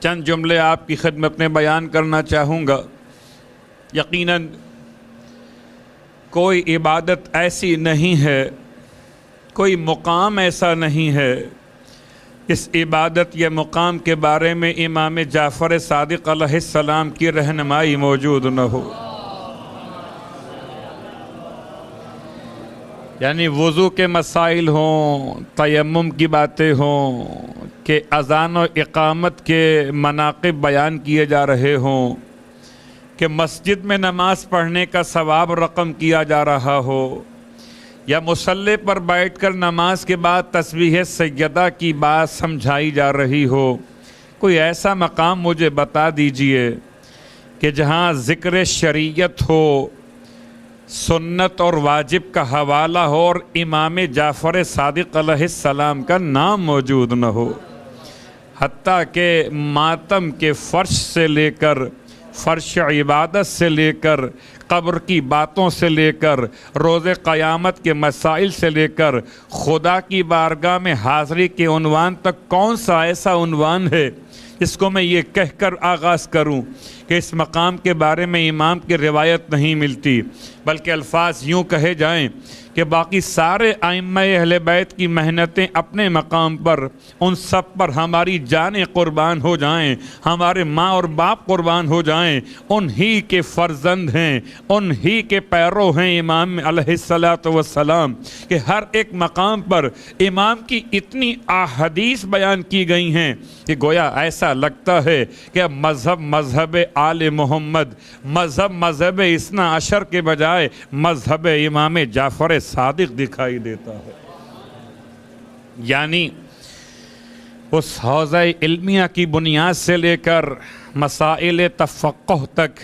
چند جملے آپ کی خدمت میں بیان کرنا چاہوں گا۔ یقیناً کوئی عبادت ایسی نہیں ہے، کوئی مقام ایسا نہیں ہے اس عبادت یا مقام کے بارے میں امام جعفر صادق علیہ السلام کی رہنمائی موجود نہ ہو۔ یعنی وضو کے مسائل ہوں، تیمم کی باتیں ہوں، کہ اذان و اقامت کے مناقب بیان کیے جا رہے ہوں، کہ مسجد میں نماز پڑھنے کا ثواب رقم کیا جا رہا ہو، یا مصلی پر بیٹھ کر نماز کے بعد تسبیح سیدہ کی بات سمجھائی جا رہی ہو، کوئی ایسا مقام مجھے بتا دیجئے کہ جہاں ذکر شریعت ہو، سنت اور واجب کا حوالہ ہو اور امام جعفر صادق علیہ السلام کا نام موجود نہ ہو۔ حتیٰ کہ ماتم کے فرش سے لے کر، فرش عبادت سے لے کر، قبر کی باتوں سے لے کر، روز قیامت کے مسائل سے لے کر، خدا کی بارگاہ میں حاضری کے عنوان تک کون سا ایسا عنوان ہے جس کو میں یہ کہہ کر آغاز کروں کہ اس مقام کے بارے میں امام کی روایت نہیں ملتی، بلکہ الفاظ یوں کہے جائیں کہ باقی سارے ائمہ اہل بیت کی محنتیں اپنے مقام پر، ان سب پر ہماری جانیں قربان ہو جائیں، ہمارے ماں اور باپ قربان ہو جائیں، انہی کے فرزند ہیں، انہی کے پیرو ہیں امام علیہ السلام، کہ ہر ایک مقام پر امام کی اتنی احادیث بیان کی گئی ہیں کہ گویا ایسا لگتا ہے کہ مذہب آل محمد، مذہب اثنا عشر کے بجائے مذہب امام جعفر صادق دکھائی دیتا ہے۔ یعنی اس حوزہ علمیہ کی بنیاد سے لے کر مسائل تفقہ تک،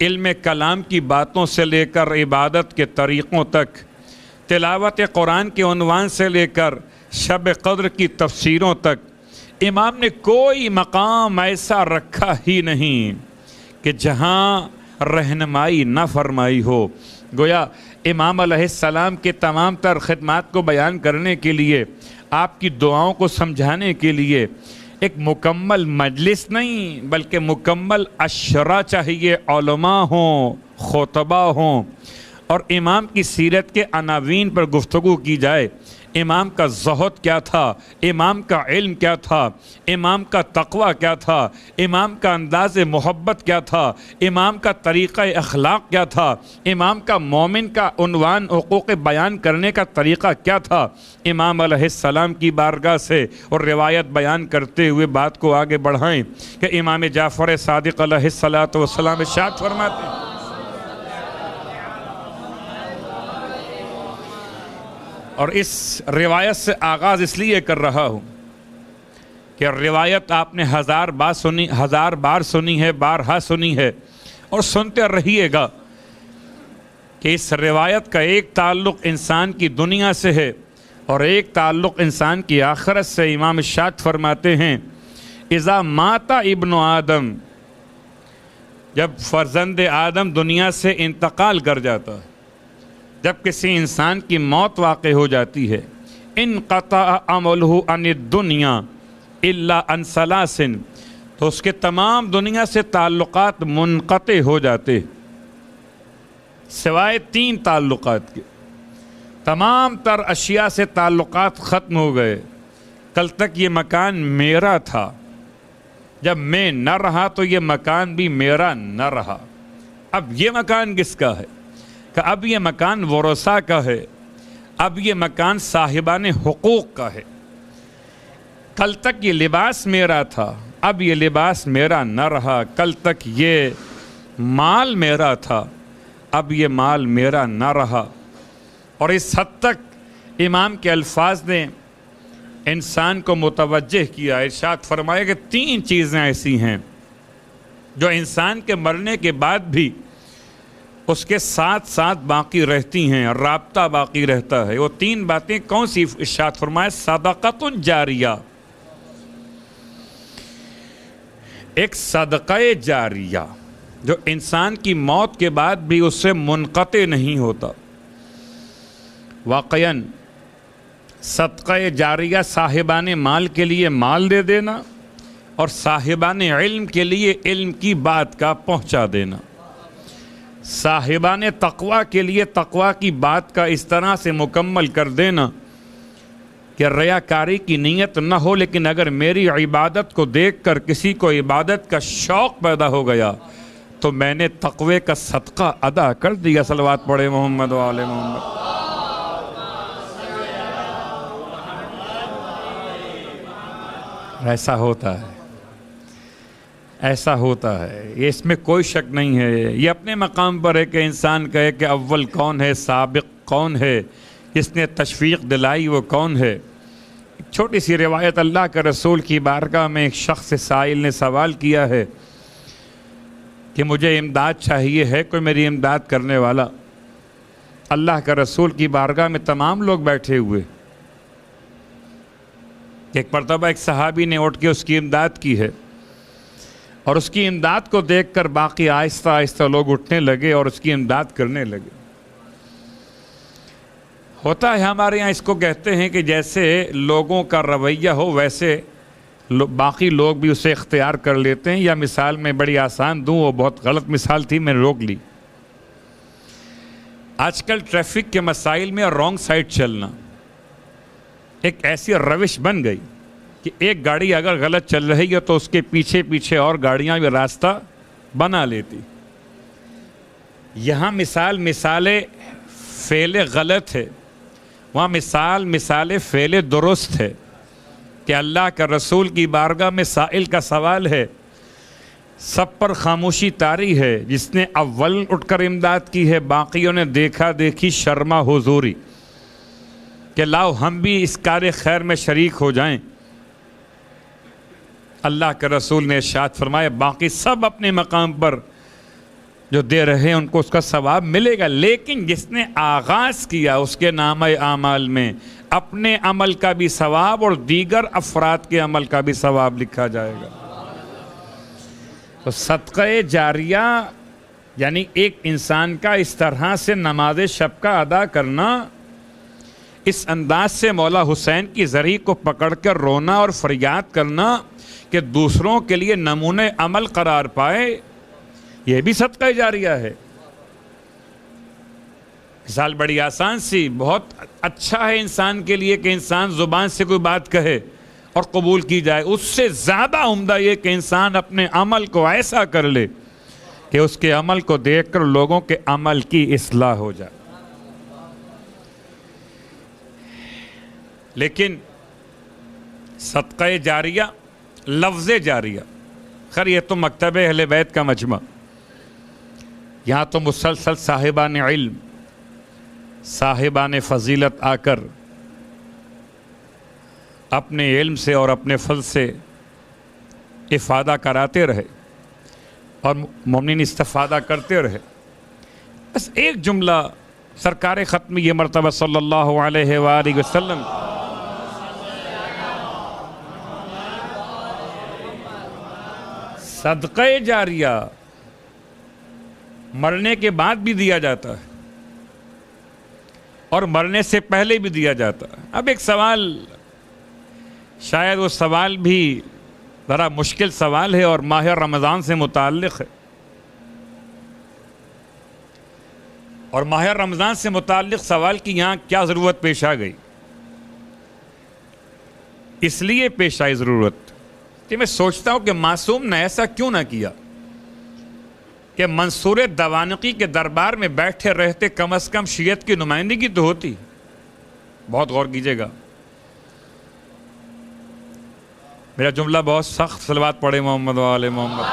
علم کلام کی باتوں سے لے کر عبادت کے طریقوں تک، تلاوت قرآن کے عنوان سے لے کر شب قدر کی تفسیروں تک، امام نے کوئی مقام ایسا رکھا ہی نہیں کہ جہاں رہنمائی نہ فرمائی ہو۔ گویا امام علیہ السلام کے تمام تر خدمات کو بیان کرنے کے لیے، آپ کی دعاؤں کو سمجھانے کے لیے ایک مکمل مجلس نہیں بلکہ مکمل عشرہ چاہیے، علماء ہوں، خطبہ ہوں، اور امام کی سیرت کے عناوین پر گفتگو کی جائے۔ امام کا زہد کیا تھا، امام کا علم کیا تھا، امام کا تقوی کیا تھا، امام کا انداز محبت کیا تھا، امام کا طریقہ اخلاق کیا تھا، امام کا مومن کا عنوان حقوق بیان کرنے کا طریقہ کیا تھا۔ امام علیہ السلام کی بارگاہ سے اور روایت بیان کرتے ہوئے بات کو آگے بڑھائیں کہ امام جعفر صادق علیہ السلام ارشاد فرماتے ہیں، اور اس روایت سے آغاز اس لیے کر رہا ہوں کہ روایت آپ نے ہزار بار سنی ہے، بارہا سنی ہے اور سنتے رہیے گا کہ اس روایت کا ایک تعلق انسان کی دنیا سے ہے اور ایک تعلق انسان کی آخرت سے۔ امام ارشاد فرماتے ہیں، اذا مات ابن آدم، جب فرزند آدم دنیا سے انتقال کر جاتا ہے، جب کسی انسان کی موت واقع ہو جاتی ہے، انقطع عملہ عن الدنیا الا عن ثلاث، تو اس کے تمام دنیا سے تعلقات منقطع ہو جاتے سوائے 3 تعلقات کے۔ تمام تر اشیاء سے تعلقات ختم ہو گئے۔ کل تک یہ مکان میرا تھا، جب میں نہ رہا تو یہ مکان بھی میرا نہ رہا۔ اب یہ مکان کس کا ہے؟ کہ اب یہ مکان ورثاء کا ہے، اب یہ مکان صاحبان حقوق کا ہے۔ کل تک یہ لباس میرا تھا، اب یہ لباس میرا نہ رہا۔ کل تک یہ مال میرا تھا، اب یہ مال میرا نہ رہا۔ اور اس حد تک امام کے الفاظ نے انسان کو متوجہ کیا۔ ارشاد فرمایا کہ 3 چیزیں ایسی ہیں جو انسان کے مرنے کے بعد بھی اس کے ساتھ ساتھ باقی رہتی ہیں، رابطہ باقی رہتا ہے۔ وہ 3 باتیں کون سی؟ ارشاد فرمایا، صدقۃ جاریہ، ایک صدقہ جاریہ جو انسان کی موت کے بعد بھی اس سے منقطع نہیں ہوتا۔ واقعاً صدقہ جاریہ صاحبان مال کے لیے مال دے دینا، اور صاحبان علم کے لیے علم کی بات کا پہنچا دینا، صاحبان تقوی کے لیے تقوی کی بات کا اس طرح سے مکمل کر دینا کہ ریاکاری کی نیت نہ ہو، لیکن اگر میری عبادت کو دیکھ کر کسی کو عبادت کا شوق پیدا ہو گیا تو میں نے تقوی کا صدقہ ادا کر دیا۔ صلوات پڑھے محمد و آل محمد۔ ایسا ہوتا ہے، ایسا ہوتا ہے، یہ اس میں کوئی شک نہیں ہے۔ یہ اپنے مقام پر ہے کہ انسان کہے کہ اول کون ہے، سابق کون ہے، جس نے تشویق دلائی وہ کون ہے۔ ایک چھوٹی سی روایت، اللہ کے رسول کی بارگاہ میں ایک شخص سائل نے سوال کیا ہے کہ مجھے امداد چاہیے، ہے کوئی میری امداد کرنے والا؟ اللہ کے رسول کی بارگاہ میں تمام لوگ بیٹھے ہوئے۔ ایک مرتبہ ایک صحابی نے اٹھ کے اس کی امداد کی ہے، اور اس کی امداد کو دیکھ کر باقی آہستہ آہستہ لوگ اٹھنے لگے اور اس کی امداد کرنے لگے۔ ہوتا ہے ہمارے یہاں، اس کو کہتے ہیں کہ جیسے لوگوں کا رویہ ہو ویسے باقی لوگ بھی اسے اختیار کر لیتے ہیں۔ یا مثال میں بڑی آسان دوں، وہ بہت غلط مثال تھی، میں نے روک لی۔ آج کل ٹریفک کے مسائل میں رانگ سائڈ چلنا ایک ایسی روش بن گئی کہ ایک گاڑی اگر غلط چل رہی ہے تو اس کے پیچھے پیچھے اور گاڑیاں بھی راستہ بنا لیتی۔ یہاں مثال فعل غلط ہے، وہاں مثال فعل درست ہے کہ اللہ کا رسول کی بارگاہ میں سائل کا سوال ہے، سب پر خاموشی طاری ہے، جس نے اول اٹھ کر امداد کی ہے، باقیوں نے دیکھا دیکھی شرما حضوری کہ لاؤ ہم بھی اس کار خیر میں شریک ہو جائیں۔ اللہ کے رسول نے ارشاد فرمایا باقی سب اپنے مقام پر جو دے رہے ہیں ان کو اس کا ثواب ملے گا، لیکن جس نے آغاز کیا اس کے نامہ اعمال میں اپنے عمل کا بھی ثواب اور دیگر افراد کے عمل کا بھی ثواب لکھا جائے گا۔ تو صدقہ جاریہ یعنی ایک انسان کا اس طرح سے نماز شب کا ادا کرنا، اس انداز سے مولا حسین کی زری کو پکڑ کر رونا اور فریاد کرنا کہ دوسروں کے لیے نمونہ عمل قرار پائے، یہ بھی صدقہ جاریہ ہے۔ مثال بڑی آسان سی، بہت اچھا ہے انسان کے لیے کہ انسان زبان سے کوئی بات کہے اور قبول کی جائے، اس سے زیادہ عمدہ یہ کہ انسان اپنے عمل کو ایسا کر لے کہ اس کے عمل کو دیکھ کر لوگوں کے عمل کی اصلاح ہو جائے۔ لیکن صدقہ جاریہ، لفظ جاریہ، خیر یہ تو مکتب اہل بیت کا مجمع، یہاں تو مسلسل صاحبان علم، صاحبان فضیلت آ کر اپنے علم سے اور اپنے فضل سے افادہ کراتے رہے اور مومنین استفادہ کرتے رہے۔ بس ایک جملہ سرکار ختم یہ مرتبہ صلی اللہ علیہ وآلہ وسلم صدقہ جاریہ مرنے کے بعد بھی دیا جاتا ہے اور مرنے سے پہلے بھی دیا جاتا ہے۔ اب ایک سوال، شاید وہ سوال بھی ذرا مشکل سوال ہے اور ماہ رمضان سے متعلق ہے، اور ماہ رمضان سے متعلق سوال کی یہاں کیا ضرورت پیش آ گئی؟ اس لیے پیش آئی ضرورت کہ میں سوچتا ہوں کہ معصوم نے ایسا کیوں نہ کیا کہ منصور دوانقی کے دربار میں بیٹھے رہتے کم از کم شیعت کی نمائندگی تو ہوتی۔ بہت غور کیجئے گا، میرا جملہ بہت سخت، صلوات پڑھے محمد و آل محمد۔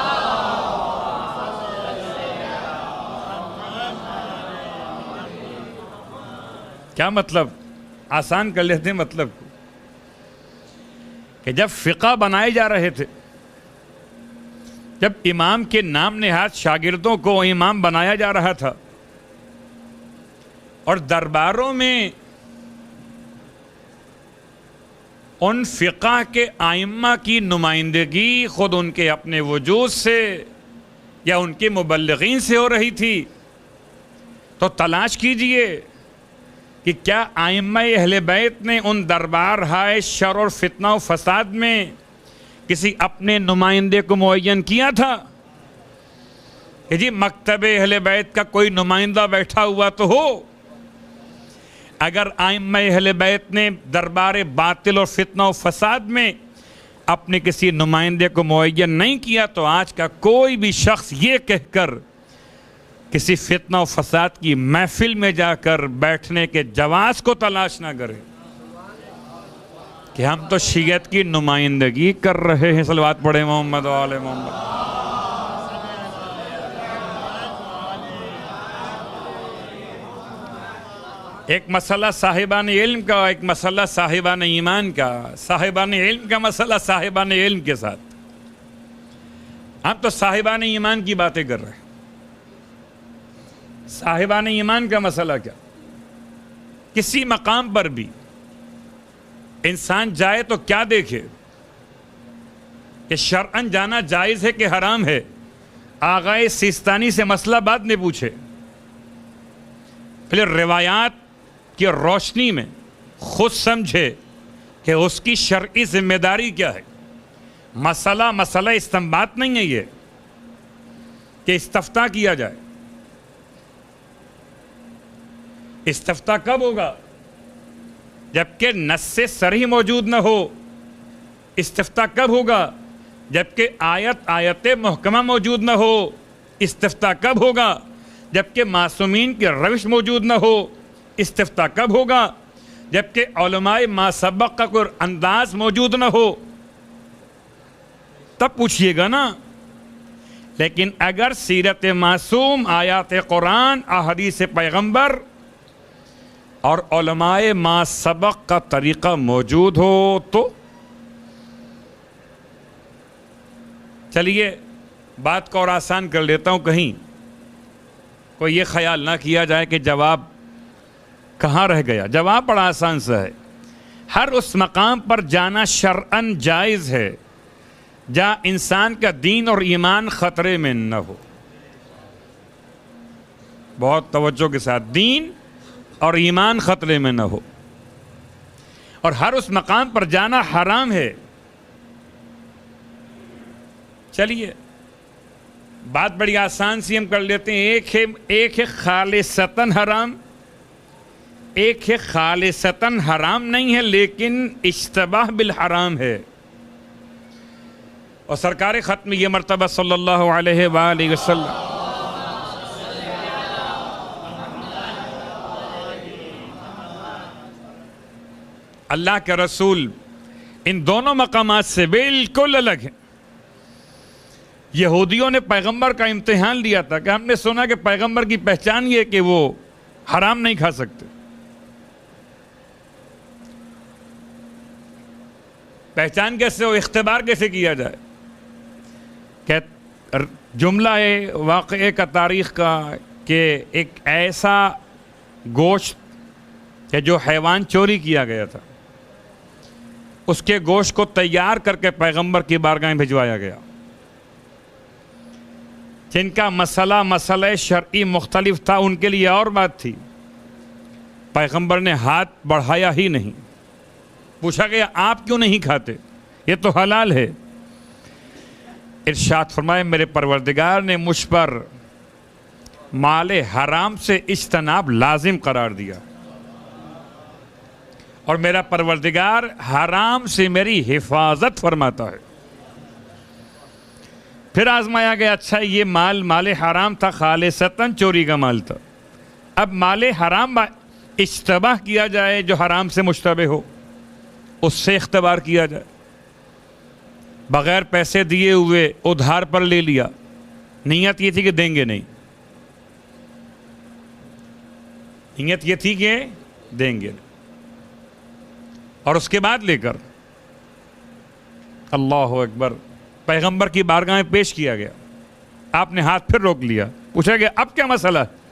کیا مطلب؟ آسان کر لیتے ہیں مطلب کو، کہ جب فقہ بنائے جا رہے تھے، جب امام کے نام نہاد شاگردوں کو امام بنایا جا رہا تھا اور درباروں میں ان فقہ کے ائمہ کی نمائندگی خود ان کے اپنے وجود سے یا ان کے مبلغین سے ہو رہی تھی، تو تلاش کیجئے کہ کیا ائمہ اہل بیت نے ان دربار ہائے شر اور فتنہ و فساد میں کسی اپنے نمائندے کو معین کیا تھا کہ جی مکتب اہل بیت کا کوئی نمائندہ بیٹھا ہوا تو ہو؟ اگر ائمہ اہل بیت نے دربار باطل اور فتنہ و فساد میں اپنے کسی نمائندے کو معین نہیں کیا تو آج کا کوئی بھی شخص یہ کہہ کر کسی فتنہ و فساد کی محفل میں جا کر بیٹھنے کے جواز کو تلاش نہ کرے کہ ہم تو شیعت کی نمائندگی کر رہے ہیں۔ صلوات پڑھیں محمد و آل محمد۔ ایک مسئلہ صاحبان علم کا، ایک مسئلہ صاحبان ایمان کا، صاحبان علم کا مسئلہ صاحبان علم کے ساتھ۔ ہم تو صاحبان ایمان کی باتیں کر رہے ہیں۔ صاحبان ایمان کا مسئلہ کیا؟ کسی مقام پر بھی انسان جائے تو کیا دیکھے کہ شرعاً جانا جائز ہے کہ حرام ہے؟ آغائے سیستانی سے مسئلہ بعد میں پوچھے، پھر روایات کی روشنی میں خود سمجھے کہ اس کی شرعی ذمہ داری کیا ہے۔ مسئلہ استنباط نہیں ہے یہ کہ استفتاء کیا جائے۔ استفتاء کب ہوگا؟ جبکہ نص صریح موجود نہ ہو۔ استفتاء کب ہوگا؟ جبکہ آیت محکمہ موجود نہ ہو۔ استفتاء کب ہوگا؟ جبکہ معصومین کی روش موجود نہ ہو۔ استفتاء کب ہوگا؟ جبکہ علماء ما سبق کا کوئی انداز موجود نہ ہو، تب پوچھئے گا نا۔ لیکن اگر سیرت معصوم، آیات قرآن، احادیث پیغمبر اور علماء ما سبق کا طریقہ موجود ہو تو چلیے بات کو اور آسان کر لیتا ہوں، کہیں کوئی یہ خیال نہ کیا جائے کہ جواب کہاں رہ گیا۔ جواب بڑا آسان سا ہے۔ ہر اس مقام پر جانا شرعاً جائز ہے جہاں انسان کا دین اور ایمان خطرے میں نہ ہو۔ بہت توجہ کے ساتھ، دین اور ایمان خطرے میں نہ ہو۔ اور ہر اس مقام پر جانا حرام ہے۔ چلیے بات بڑی آسان سی ہم کر لیتے ہیں۔ ایک ہے خالصتاً حرام، ایک ہے خالصتاً حرام نہیں ہے لیکن اشتباہ بالحرام ہے۔ اور سرکار ختم یہ مرتبہ صلی اللہ علیہ وآلہ وسلم اللہ کے رسول ان دونوں مقامات سے بالکل الگ ہیں۔ یہودیوں نے پیغمبر کا امتحان لیا تھا کہ ہم نے سنا کہ پیغمبر کی پہچان یہ کہ وہ حرام نہیں کھا سکتے۔ پہچان کیسے ہو؟ اختبار کیسے کیا جائے؟ کہ جملہ ہے واقعے کا، تاریخ کا، کہ ایک ایسا گوشت کہ جو حیوان چوری کیا گیا تھا، اس کے گوشت کو تیار کر کے پیغمبر کی بارگاہ میں بھجوایا گیا۔ جن کا مسئلہ شرعی مختلف تھا ان کے لیے اور بات تھی، پیغمبر نے ہاتھ بڑھایا ہی نہیں۔ پوچھا گیا آپ کیوں نہیں کھاتے؟ یہ تو حلال ہے۔ ارشاد فرمائے میرے پروردگار نے مجھ پر مال حرام سے اجتناب لازم قرار دیا، اور میرا پروردگار حرام سے میری حفاظت فرماتا ہے۔ پھر آزمایا گیا، اچھا یہ مال حرام تھا، خالصتاً چوری کا مال تھا، اب مال حرام اشتباہ کیا جائے جو حرام سے مشتبہ ہو، اس سے اختبار کیا جائے۔ بغیر پیسے دیے ہوئے ادھار پر لے لیا، نیت یہ تھی کہ دیں گے نہیں، نیت یہ تھی کہ دیں گے، اور اس کے بعد لے کر اللہ اکبر پیغمبر کی بارگاہ میں پیش کیا گیا۔ آپ نے ہاتھ پھر روک لیا، پوچھا گیا اب کیا مسئلہ ہے؟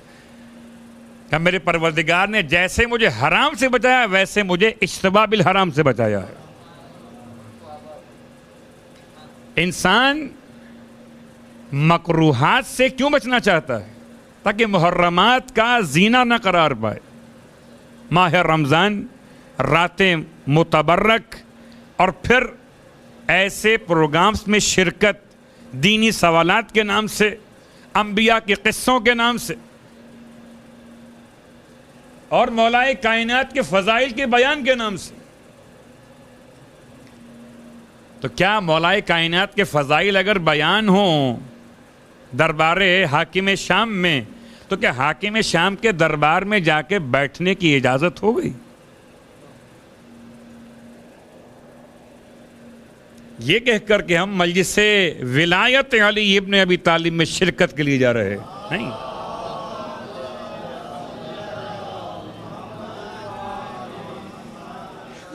کہ میرے پروردگار نے جیسے مجھے حرام سے بچایا ویسے مجھے اشتباہ بالحرام سے بچایا ہے۔ انسان مکروہات سے کیوں بچنا چاہتا ہے؟ تاکہ محرمات کا زینہ نہ قرار پائے۔ ماہ رمضان، راتیں متبرک، اور پھر ایسے پروگرامز میں شرکت دینی سوالات کے نام سے، انبیاء کے قصوں کے نام سے، اور مولائے کائنات کے فضائل کے بیان کے نام سے. تو کیا مولائے کائنات کے فضائل اگر بیان ہوں دربار حاکم شام میں، تو کیا حاکم شام کے دربار میں جا کے بیٹھنے کی اجازت ہو گئی؟ یہ کہہ کر کہ ہم مجلس ولایت علی ابن ابی طالب میں شرکت کے لیے جا رہے ہیں، نہیں.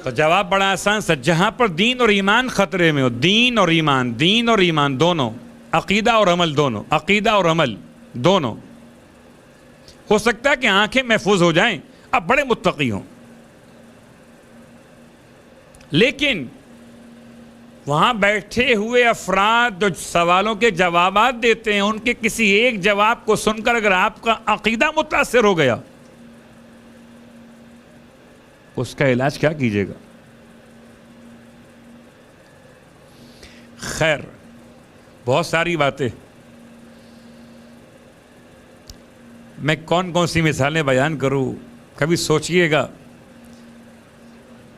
تو جواب بڑا آسان سا، جہاں پر دین اور ایمان خطرے میں ہو، دین اور ایمان دونوں، عقیدہ اور عمل دونوں، عقیدہ اور عمل دونوں، ہو سکتا ہے کہ آنکھیں محفوظ ہو جائیں، اب بڑے متقی ہوں، لیکن وہاں بیٹھے ہوئے افراد جو سوالوں کے جوابات دیتے ہیں، ان کے کسی ایک جواب کو سن کر اگر آپ کا عقیدہ متاثر ہو گیا، اس کا علاج کیا کیجیے گا؟ خیر، بہت ساری باتیں، میں کون کون سی مثالیں بیان کروں. کبھی سوچئے گا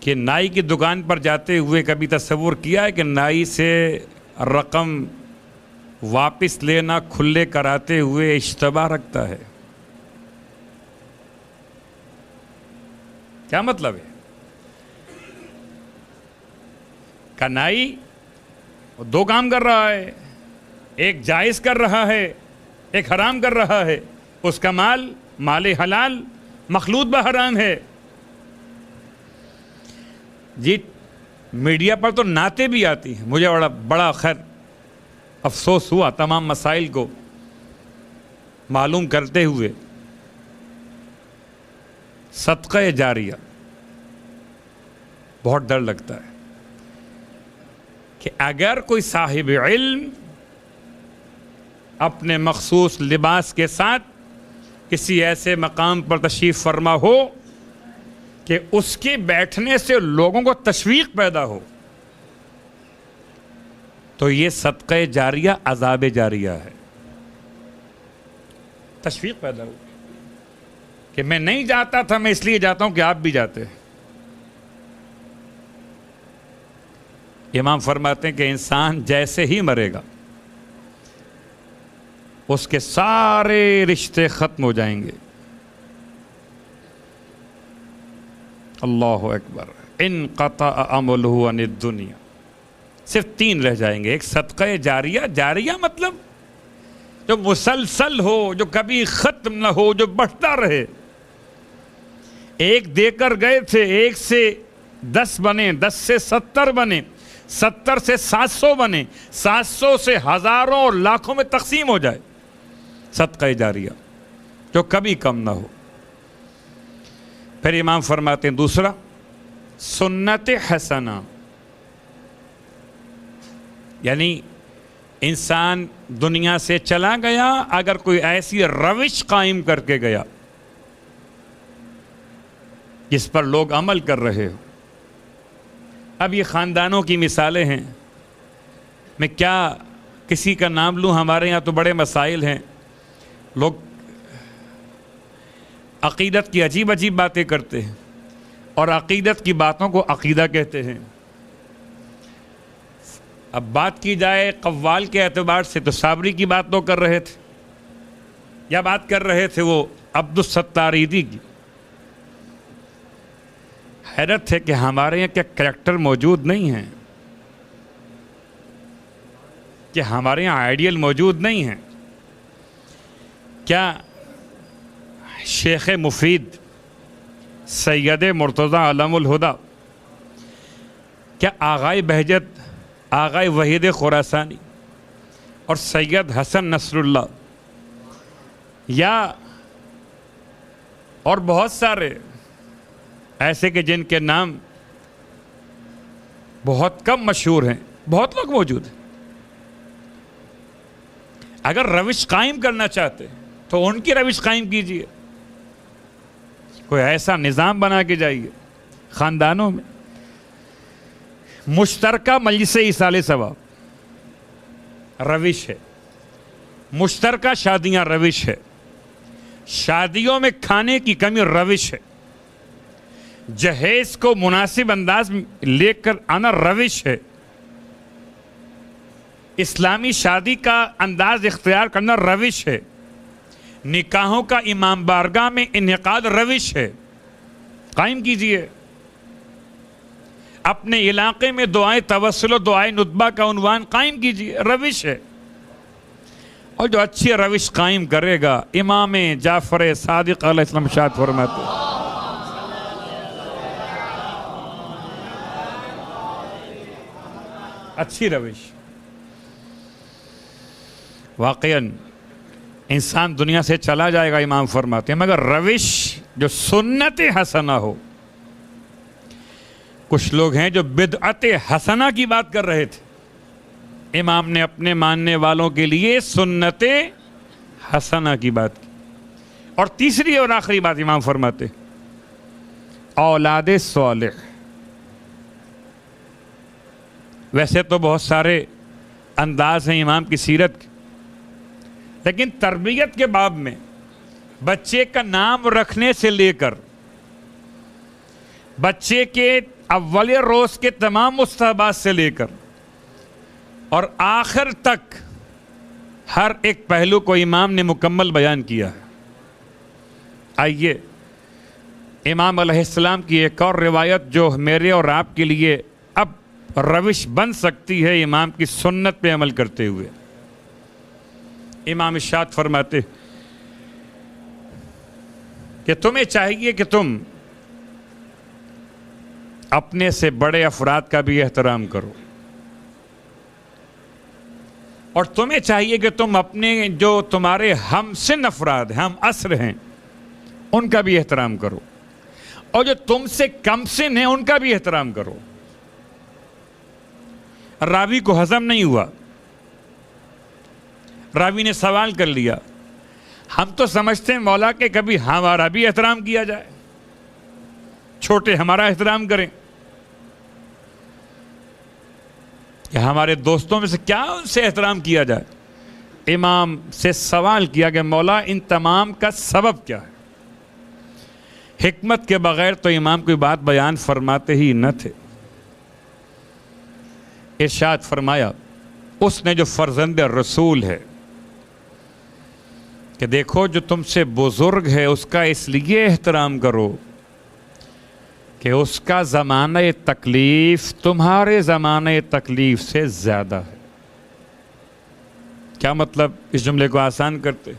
کہ نائی کی دکان پر جاتے ہوئے کبھی تصور کیا ہے کہ نائی سے رقم واپس لینا کھلے کراتے ہوئے اشتباہ رکھتا ہے؟ کیا مطلب ہے؟ کہ نائی دو کام کر رہا ہے، ایک جائز کر رہا ہے، ایک حرام کر رہا ہے. اس کا مال حلال مخلوط بحرام ہے. جی میڈیا پر تو نعتیں بھی آتی ہیں. مجھے بڑا خیر افسوس ہوا تمام مسائل کو معلوم کرتے ہوئے. صدقہ جاریہ بہت ڈر لگتا ہے کہ اگر کوئی صاحب علم اپنے مخصوص لباس کے ساتھ کسی ایسے مقام پر تشریف فرما ہو کہ اس کے بیٹھنے سے لوگوں کو تشویق پیدا ہو، تو یہ صدقہ جاریہ عذاب جاریہ ہے. تشویق پیدا ہو کہ میں نہیں جاتا تھا، میں اس لیے جاتا ہوں کہ آپ بھی جاتے ہیں. امام فرماتے ہیں کہ انسان جیسے ہی مرے گا اس کے سارے رشتے ختم ہو جائیں گے. اللہ اکبر. انقطع عملہ عن الدنیا، صرف 3 رہ جائیں گے. ایک صدقہ جاریہ، جاریہ مطلب جو مسلسل ہو، جو کبھی ختم نہ ہو، جو بڑھتا رہے. ایک دے کر گئے تھے، 1 سے 10 بنے، 10 سے 70 بنے، 70 سے 700 بنے، 700 سے ہزاروں اور لاکھوں میں تقسیم ہو جائے. صدقہ جاریہ جو کبھی کم نہ ہو. پھر امام فرماتے ہیں دوسرا سنت حسنہ، یعنی انسان دنیا سے چلا گیا، اگر کوئی ایسی روش قائم کر کے گیا جس پر لوگ عمل کر رہے ہو. اب یہ خاندانوں کی مثالیں ہیں، میں کیا کسی کا نام لوں؟ ہمارے یہاں تو بڑے مسائل ہیں. لوگ عقیدت کی عجیب عجیب باتیں کرتے ہیں اور عقیدت کی باتوں کو عقیدہ کہتے ہیں. اب بات کی جائے قوال کے اعتبار سے تو صابری کی بات تو کر رہے تھے، یا بات کر رہے تھے وہ عبدالستاریدی کی. حیرت ہے کہ ہمارے یہاں کیا کریکٹر موجود نہیں ہیں، کہ ہمارے یہاں آئیڈیل موجود نہیں ہیں. کیا شیخ مفید سید مرتضی علم الہدیٰ، کیا آغائے بہجت آغائے وحید خراسانی اور سید حسن نصر اللہ، یا اور بہت سارے ایسے کہ جن کے نام بہت کم مشہور ہیں، بہت لوگ موجود ہیں. اگر روش قائم کرنا چاہتے تو ان کی روش قائم کیجئے. کوئی ایسا نظام بنا کے جائیے خاندانوں میں. مشترکہ مجلس ایصال ثواب روش ہے، مشترکہ شادیاں روش ہے، شادیوں میں کھانے کی کمی روش ہے، جہیز کو مناسب انداز میں لے کر آنا روش ہے، اسلامی شادی کا انداز اختیار کرنا روش ہے، نکاحوں کا امام بارگاہ میں انعقاد روش ہے، قائم کیجئے۔ اپنے علاقے میں دعائیں توسل و دعائیں ندبہ کا عنوان قائم کیجئے، روش ہے۔ اور جو اچھی روش قائم کرے گا، امام جعفر صادق علیہ السلام ارشاد فرماتے ہیں، اچھی روش، واقعاً انسان دنیا سے چلا جائے گا، امام فرماتے ہیں، مگر روش جو سنت حسنہ ہو۔ کچھ لوگ ہیں جو بدعت حسنہ کی بات کر رہے تھے، امام نے اپنے ماننے والوں کے لیے سنت حسنہ کی بات کی۔ اور تیسری اور آخری بات امام فرماتے، اولاد صالح۔ ویسے تو بہت سارے انداز ہیں امام کی سیرت کے، لیکن تربیت کے باب میں بچے کا نام رکھنے سے لے کر بچے کے اول روز کے تمام مستحبات سے لے کر اور آخر تک ہر ایک پہلو کو امام نے مکمل بیان کیا ہے۔ آئیے امام علیہ السلام کی ایک اور روایت جو میرے اور آپ کے لیے اب روش بن سکتی ہے امام کی سنت پہ عمل کرتے ہوئے۔ امام ارشاد فرماتے کہ تمہیں چاہیے کہ تم اپنے سے بڑے افراد کا بھی احترام کرو، اور تمہیں چاہیے کہ تم اپنے جو تمہارے ہم سن افراد ہیں، ہم عصر ہیں، ان کا بھی احترام کرو، اور جو تم سے کم سن ہیں ان کا بھی احترام کرو۔ راوی کو ہضم نہیں ہوا، راوی نے سوال کر لیا، ہم تو سمجھتے ہیں مولا کہ کبھی ہمارا بھی احترام کیا جائے، چھوٹے ہمارا احترام کریں، یا ہمارے دوستوں میں سے کیا ان سے احترام کیا جائے۔ امام سے سوال کیا کہ مولا ان تمام کا سبب کیا ہے؟ حکمت کے بغیر تو امام کوئی بات بیان فرماتے ہی نہ تھے۔ ارشاد فرمایا، اس نے جو فرزند رسول ہے کہ دیکھو جو تم سے بزرگ ہے اس کا اس لیے احترام کرو کہ اس کا زمانہ تکلیف تمہارے زمانہ تکلیف سے زیادہ ہے۔ کیا مطلب؟ اس جملے کو آسان کرتے،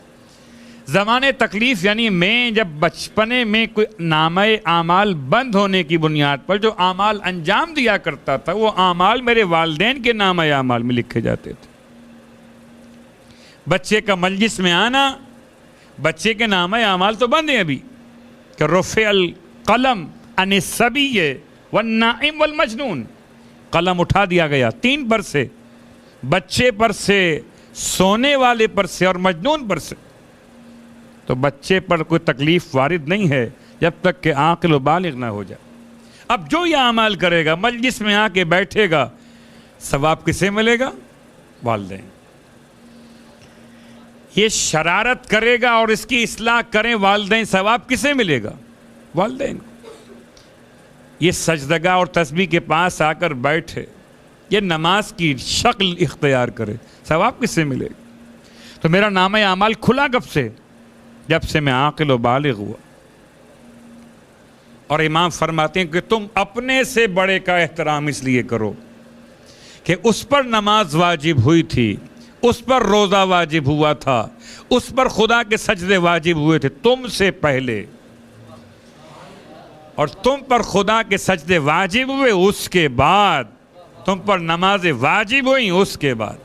زمانہ تکلیف یعنی میں جب بچپنے میں کوئی نامہ اعمال بند ہونے کی بنیاد پر جو اعمال انجام دیا کرتا تھا وہ اعمال میرے والدین کے نامہ اعمال میں لکھے جاتے تھے۔ بچے کا مجلس میں آنا، بچے کے نامہ اعمال تو بند ہیں ابھی، کہ رفع القلم عن الصبی والنائم والمجنون، قلم اٹھا دیا گیا 3 پر سے، بچے پر سے، سونے والے پر سے اور مجنون پر سے۔ تو بچے پر کوئی تکلیف وارد نہیں ہے جب تک کہ عاقل و بالغ نہ ہو جائے۔ اب جو یہ اعمال کرے گا، مجلس میں آ کے بیٹھے گا، ثواب کسے ملے گا؟ والدین۔ یہ شرارت کرے گا اور اس کی اصلاح کریں والدین، ثواب کسے ملے گا؟ والدین۔ یہ سجدگاہ اور تسبیح کے پاس آ کر بیٹھے، یہ نماز کی شکل اختیار کرے، ثواب کسے ملے گا؟ تو میرا نامہ اعمال کھلا کب سے؟ جب سے میں عاقل و بالغ ہوا۔ اور امام فرماتے ہیں کہ تم اپنے سے بڑے کا احترام اس لیے کرو کہ اس پر نماز واجب ہوئی تھی، اس پر روزہ واجب ہوا تھا، اس پر خدا کے سجدے واجب ہوئے تھے تم سے پہلے، اور تم پر خدا کے سجدے واجب ہوئے اس کے بعد، تم پر نمازیں واجب ہوئیں اس کے بعد۔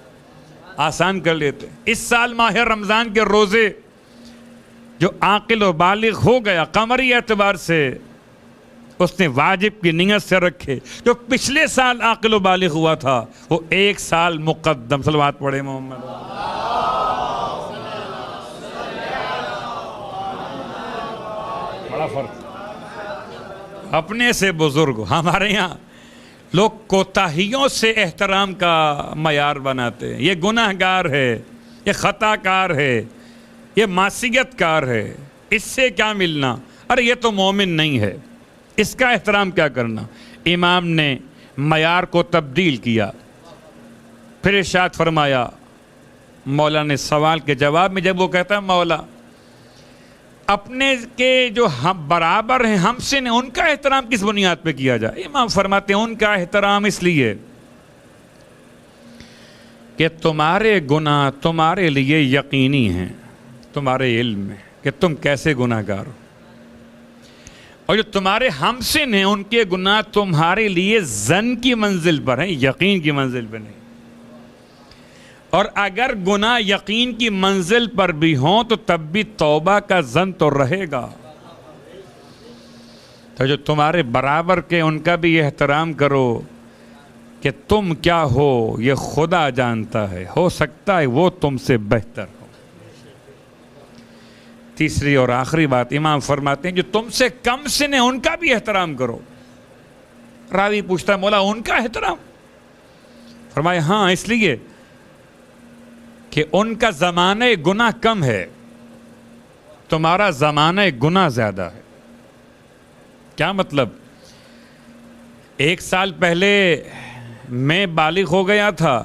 آسان کر لیتے، اس سال ماہ رمضان کے روزے جو عاقل و بالغ ہو گیا قمری اعتبار سے، اس نے واجب کی نیت سے رکھے۔ جو پچھلے سال عاقل و بالغ ہوا تھا وہ 1 سال مقدم، صلوات پڑھے محمد، بڑا فرق۔ اپنے سے بزرگ، ہمارے یہاں لوگ کوتاہیوں سے احترام کا معیار بناتے ہیں. یہ گناہ گار ہے، یہ خطا کار ہے، یہ معصیت کار ہے، اس سے کیا ملنا، ارے یہ تو مومن نہیں ہے، اس کا احترام کیا کرنا. امام نے معیار کو تبدیل کیا. پھر ارشاد فرمایا، مولا نے سوال کے جواب میں جب وہ کہتا ہے مولا اپنے کے جو ہم برابر ہیں ہم سے نے، ان کا احترام کس بنیاد پہ کیا جائے؟ امام فرماتے ہیں ان کا احترام اس لیے کہ تمہارے گناہ تمہارے لیے یقینی ہیں، تمہارے علم میں کہ تم کیسے گناہ گار ہو، اور جو تمہارے ہم سے ہیں ان کے گناہ تمہارے لیے ظن کی منزل پر ہیں، یقین کی منزل پہ نہیں. اور اگر گناہ یقین کی منزل پر بھی ہوں تو تب بھی توبہ کا ظن تو رہے گا. تو جو تمہارے برابر کے ان کا بھی احترام کرو کہ تم کیا ہو یہ خدا جانتا ہے، ہو سکتا ہے وہ تم سے بہتر ہو. تیسری اور آخری بات امام فرماتے ہیں جو تم سے کم سن ہیں ان کا بھی احترام کرو. راوی پوچھتا ہے مولا ان کا احترام؟ فرمایا ہاں اس لیے کہ ان کا زمانہ گناہ کم ہے، تمہارا زمانہ گناہ زیادہ ہے. کیا مطلب؟ 1 سال پہلے میں بالغ ہو گیا تھا،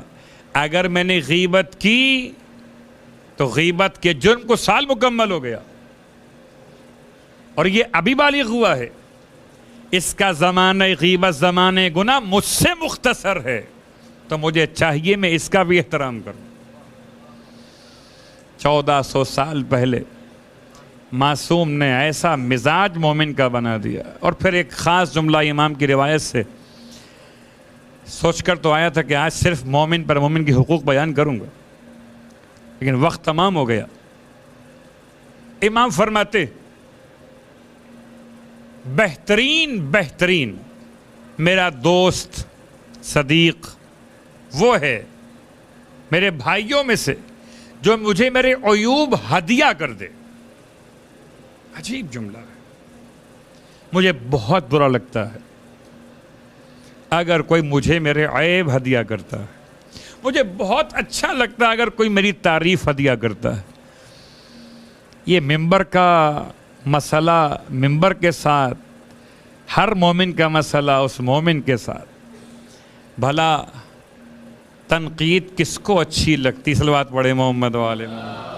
اگر میں نے غیبت کی تو غیبت کے جرم کو سال مکمل ہو گیا، اور یہ ابھی بالغ ہوا ہے، اس کا زمانہ غیبت زمانہ گناہ مجھ سے مختصر ہے، تو مجھے چاہیے میں اس کا بھی احترام کروں. 1400 سال پہلے معصوم نے ایسا مزاج مومن کا بنا دیا. اور پھر ایک خاص جملہ امام کی روایت سے سوچ کر تو آیا تھا کہ آج صرف مومن پر مومن کی حقوق بیان کروں گا، لیکن وقت تمام ہو گیا. امام فرماتے بہترین میرا دوست صدیق وہ ہے میرے بھائیوں میں سے جو مجھے میرے عیوب ہدیہ کر دے. عجیب جملہ ہے، مجھے بہت برا لگتا ہے اگر کوئی مجھے میرے عیب ہدیہ کرتا ہے، مجھے بہت اچھا لگتا ہے اگر کوئی میری تعریف ہدیہ کرتا ہے. یہ ممبر کا مسئلہ ممبر کے ساتھ، ہر مومن کا مسئلہ اس مومن کے ساتھ. بھلا تنقید کس کو اچھی لگتی؟ صلوات پڑھے محمد والے محمد.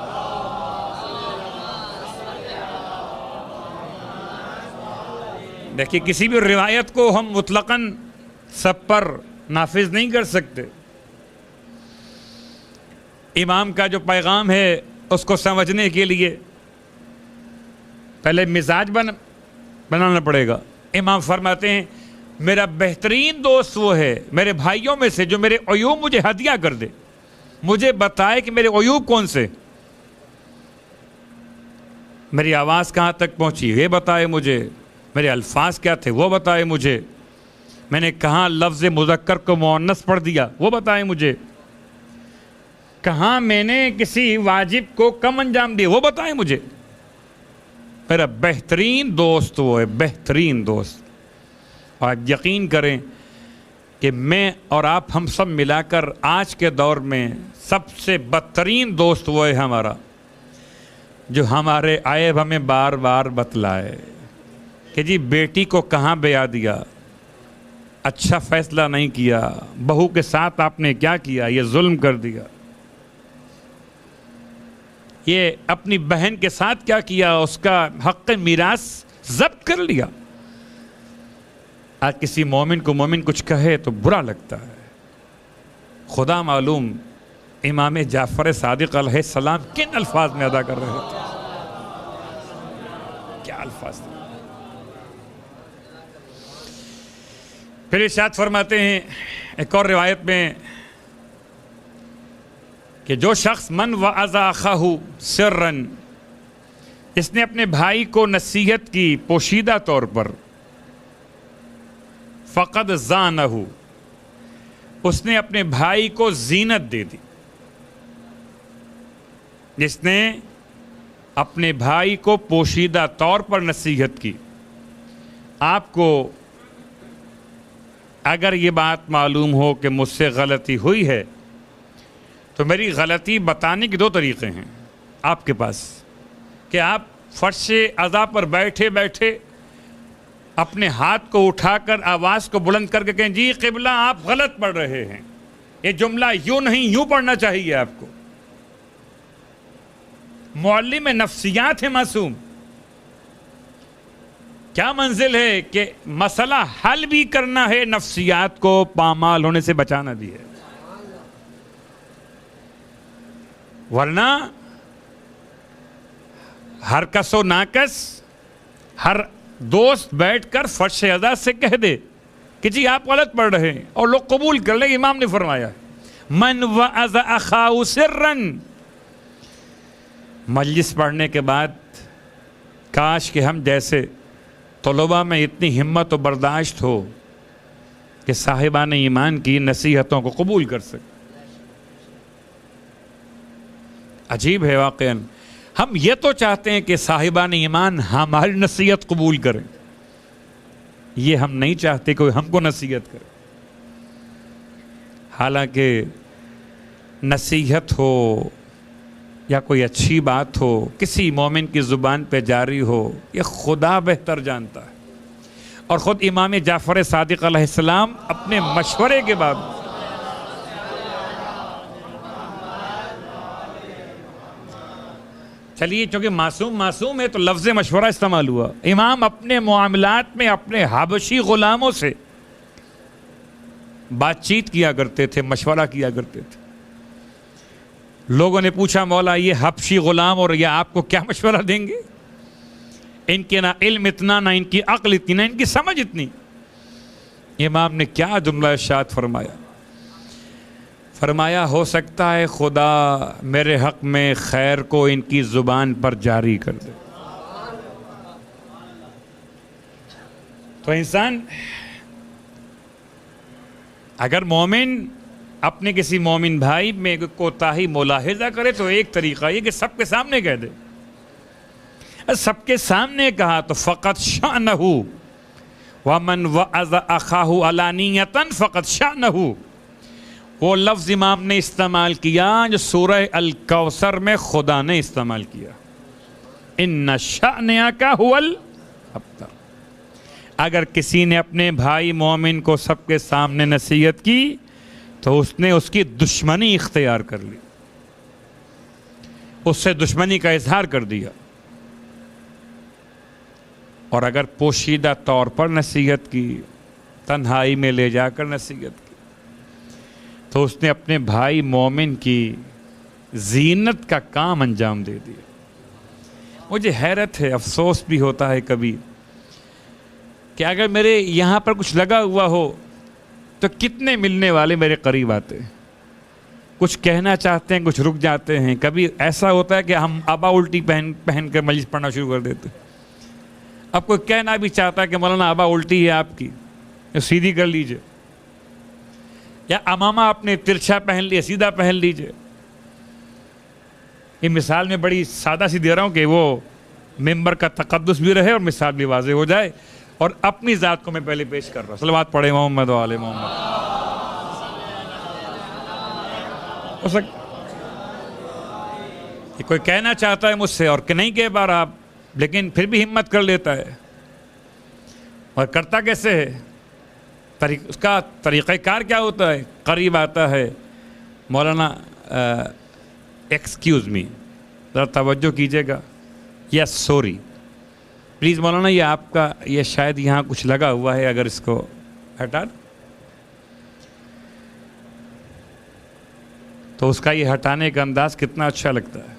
دیکھیے کسی بھی روایت کو ہم مطلقاً سب پر نافذ نہیں کر سکتے. امام کا جو پیغام ہے اس کو سمجھنے کے لیے پہلے مزاج بنانا پڑے گا. امام فرماتے ہیں میرا بہترین دوست وہ ہے میرے بھائیوں میں سے جو میرے عیوب مجھے ہدیہ کر دے، مجھے بتائے کہ میرے عیوب کون سے، میری آواز کہاں تک پہنچی یہ بتائے مجھے، میرے الفاظ کیا تھے وہ بتائے مجھے، میں نے کہاں لفظ مذکر کو مؤنث پڑھ دیا وہ بتائے مجھے، کہاں میں نے کسی واجب کو کم انجام دیا وہ بتائے مجھے. میرا بہترین دوست وہ ہے، بہترین دوست. اور آپ یقین کریں کہ میں اور آپ ہم سب ملا کر آج کے دور میں سب سے بدترین دوست وہ ہے ہمارا جو ہمارے عیب ہمیں بار بار بتلائے کہ جی بیٹی کو کہاں بیاہ دیا، اچھا فیصلہ نہیں کیا، بہو کے ساتھ آپ نے کیا کیا، یہ ظلم کر دیا، یہ اپنی بہن کے ساتھ کیا کیا، اس کا حق میراث ضبط کر لیا. آج کسی مومن کو مومن کچھ کہے تو برا لگتا ہے. خدا معلوم امام جعفر صادق علیہ السلام کن الفاظ میں ادا کر رہے تھے، کیا الفاظ تھے. پھر ارشاد فرماتے ہیں ایک اور روایت میں کہ جو شخص من وعظ اخاہ سرا، اس نے اپنے بھائی کو نصیحت کی پوشیدہ طور پر، فقد زانہ، اس نے اپنے بھائی کو زینت دے دی. جس نے اپنے بھائی کو پوشیدہ طور پر نصیحت کی. آپ کو اگر یہ بات معلوم ہو کہ مجھ سے غلطی ہوئی ہے تو میری غلطی بتانے کے دو طریقے ہیں آپ کے پاس، کہ آپ فرش عزا پر بیٹھے بیٹھے اپنے ہاتھ کو اٹھا کر آواز کو بلند کر کے کہیں جی قبلہ آپ غلط پڑھ رہے ہیں، یہ جملہ یوں نہیں یوں پڑھنا چاہیے آپ کو۔ معلم نفسیات ہے معصوم، کیا منزل ہے کہ مسئلہ حل بھی کرنا ہے، نفسیات کو پامال ہونے سے بچانا بھی ہے، ورنہ ہر کس و ناکس ہر دوست بیٹھ کر فرش عزا سے کہہ دے کہ جی آپ غلط پڑھ رہے ہیں اور لوگ قبول کر لیں۔ امام نے فرمایا من وعظ اخاہ سرا، مجلس پڑھنے کے بعد کاش کہ ہم جیسے طلباء میں اتنی ہمت و برداشت ہو کہ صاحبان ایمان کی نصیحتوں کو قبول کر سکیں۔ عجیب ہے واقعاً، ہم یہ تو چاہتے ہیں کہ صاحبان ایمان ہماری نصیحت قبول کریں، یہ ہم نہیں چاہتے کوئی ہم کو نصیحت کرے۔ حالانکہ نصیحت ہو یا کوئی اچھی بات ہو کسی مومن کی زبان پہ جاری ہو، یہ خدا بہتر جانتا ہے۔ اور خود امام جعفر صادق علیہ السلام اپنے مشورے کے بعد چلیے چونکہ معصوم ہے تو لفظ مشورہ استعمال ہوا، امام اپنے معاملات میں اپنے حبشی غلاموں سے بات چیت کیا کرتے تھے، مشورہ کیا کرتے تھے۔ لوگوں نے پوچھا مولا یہ حبشی غلام اور یہ آپ کو کیا مشورہ دیں گے؟ ان کے نہ علم اتنا، نہ ان کی عقل اتنی، نہ ان کی سمجھ اتنی۔ امام نے کیا جملہ ارشاد فرمایا؟ فرمایا ہو سکتا ہے خدا میرے حق میں خیر کو ان کی زبان پر جاری کر دے۔ تو انسان اگر مومن اپنے کسی مومن بھائی میں کوتاہی ملاحظہ کرے تو ایک طریقہ یہ کہ سب کے سامنے کہہ دے۔ سب کے سامنے کہا تو فقط شأنہ ومن وعظ اخاہ علانیۃ فقط شأنہ، وہ لفظ امام نے استعمال کیا جو سورہ الکوثر میں خدا نے استعمال کیا، ان شأنک ھو الابتر۔ اگر کسی نے اپنے بھائی مومن کو سب کے سامنے نصیحت کی تو اس نے اس کی دشمنی اختیار کر لی، اس سے دشمنی کا اظہار کر دیا۔ اور اگر پوشیدہ طور پر نصیحت کی، تنہائی میں لے جا کر نصیحت کی، تو اس نے اپنے بھائی مومن کی زینت کا کام انجام دے دیا۔ مجھے حیرت ہے، افسوس بھی ہوتا ہے کبھی کہ اگر میرے یہاں پر کچھ لگا ہوا ہو تو کتنے ملنے والے میرے قریب آتے ہیں، کچھ کہنا چاہتے ہیں، کچھ رک جاتے ہیں۔ کبھی ایسا ہوتا ہے کہ ہم آبا الٹی پہن کر مجلس پڑھنا شروع کر دیتے ہیں۔ اب کوئی کہنا بھی چاہتا ہے کہ مولانا آبا الٹی ہے آپ کی، سیدھی کر لیجئے، یا امامہ اپنے ترچھا پہن لیے، سیدھا پہن لیجئے۔ یہ مثال میں بڑی سادہ سی دے رہا ہوں کہ وہ ممبر کا تقدس بھی رہے اور مثال بھی واضح ہو جائے۔ اور اپنی ذات کو میں پہلے پیش کر رہا ہوں، صلوات پڑھے محمد و آل محمد۔ ہو سکتا کہ کوئی کہنا چاہتا ہے مجھ سے اور کہ نہیں کہہ پا رہا، لیکن پھر بھی ہمت کر لیتا ہے، اور کرتا کیسے ہے؟ اس کا طریقہ کار کیا ہوتا ہے؟ قریب آتا ہے، مولانا ایکسکیوز می، ذرا توجہ کیجیے گا، یس سوری پلیز مولانا یہ آپ کا یہ شاید یہاں کچھ لگا ہوا ہے، اگر اس کو ہٹا تو اس کا یہ ہٹانے کا انداز کتنا اچھا لگتا ہے۔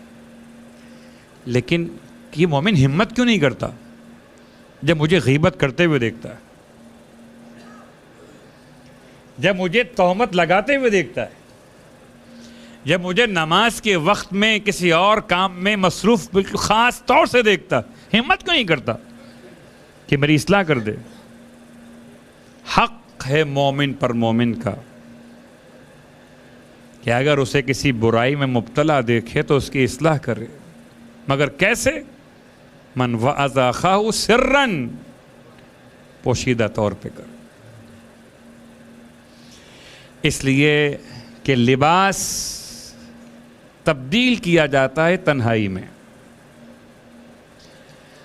لیکن یہ مومن ہمت کیوں نہیں کرتا جب مجھے غیبت کرتے ہوئے دیکھتا ہے، جب مجھے تہمت لگاتے ہوئے دیکھتا ہے، جب مجھے نماز کے وقت میں کسی اور کام میں مصروف بالکل خاص طور سے دیکھتا، ہمت کیوں نہیں کرتا کہ میری اصلاح کر دے؟ حق ہے مومن پر مومن کا کہ اگر اسے کسی برائی میں مبتلا دیکھے تو اس کی اصلاح کرے، مگر کیسے؟ من وعظ اخاہ سرا، پوشیدہ طور پہ کر۔ اس لیے کہ لباس تبدیل کیا جاتا ہے تنہائی میں،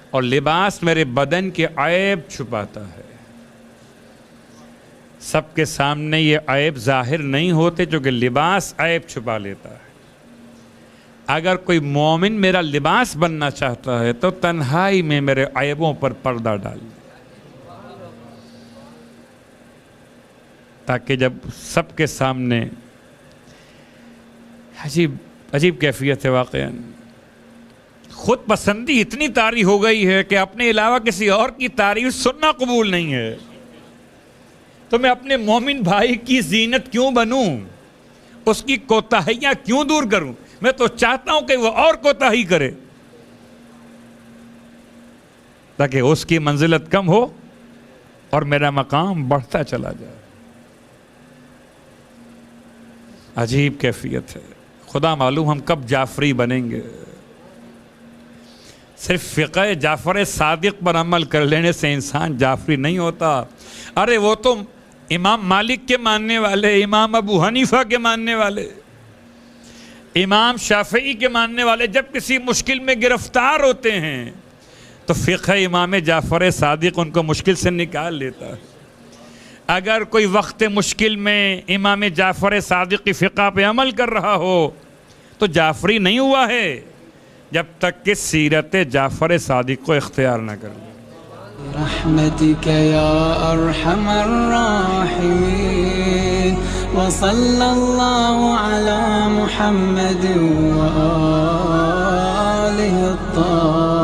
اور لباس میرے بدن کے عیب چھپاتا ہے۔ سب کے سامنے یہ عیب ظاہر نہیں ہوتے، جو کہ لباس عیب چھپا لیتا ہے۔ اگر کوئی مومن میرا لباس بننا چاہتا ہے تو تنہائی میں میرے عیبوں پر پردہ ڈال دے، تاکہ جب سب کے سامنے عجیب کیفیت ہے واقعاً۔ خود پسندی اتنی طاری ہو گئی ہے کہ اپنے علاوہ کسی اور کی تعریف سننا قبول نہیں ہے، تو میں اپنے مومن بھائی کی زینت کیوں بنوں، اس کی کوتاہیاں کیوں دور کروں؟ میں تو چاہتا ہوں کہ وہ اور کوتاہی کرے تاکہ اس کی منزلت کم ہو اور میرا مقام بڑھتا چلا جائے۔ عجیب کیفیت ہے، خدا معلوم ہم کب جعفری بنیں گے۔ صرف فقہ جعفر صادق پر عمل کر لینے سے انسان جعفری نہیں ہوتا۔ ارے وہ تو امام مالک کے ماننے والے، امام ابو حنیفہ کے ماننے والے، امام شافعی کے ماننے والے جب کسی مشکل میں گرفتار ہوتے ہیں تو فقہ امام جعفر صادق ان کو مشکل سے نکال لیتا ہے۔ اگر کوئی وقت مشکل میں امام جعفر صادق کی فقہ پہ عمل کر رہا ہو تو جعفری نہیں ہوا ہے جب تک کہ سیرت جعفر صادق کو اختیار نہ کر لے۔ برحمتك يا أرحم الراحمين وصلى الله على محمد وآله الطاهرين